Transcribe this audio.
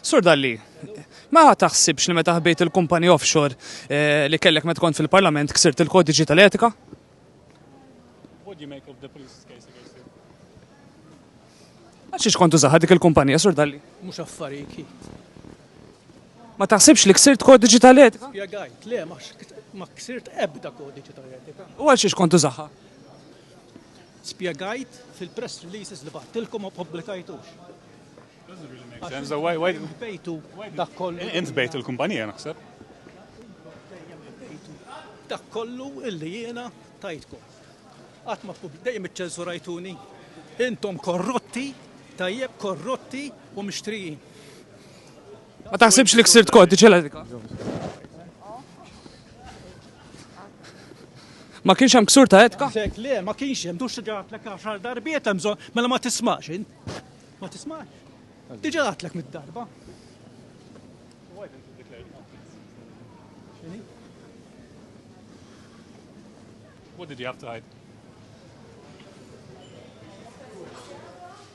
Sur Dalli, ma taħsibx li meta ħbejt il-kumpani offshore li kellek meta kont fil-Parlament ksirt il-kodiċi tal-etika? What do you make of the police's case against you? Għaxiex kontu zaħad dik il-kumpanija, Sur Dalli? Mhux affariki. Ma taħsibx li ksirt kodiċi tal-etika? Spjegajt, le ma ksirt ebda kodiċi tal-etika. U għaxiex kontu zaħħa? Spjegajt fil-press releases li battilkom ma publikajtux. Doesn't really make sense. So why Bejtu dak kollu. int bejt il-kumpanija naħseb? Dak kollu illi jiena tajtkom. Qatt ma dejjem iċċensurajtuni. Intom korrotti, tajjeb korrotti u mixtrijin. Ma taħsibx li ksirt kodiċi tal-etika? Ma kienx hemm ksur ta' etika? Zek le, ma kienx hemm dux ġatlek 10 darbiet hemm bżonn mela ma tismax int. Ma tismax. Diġà għatlek mid-darba. What did you have to hide?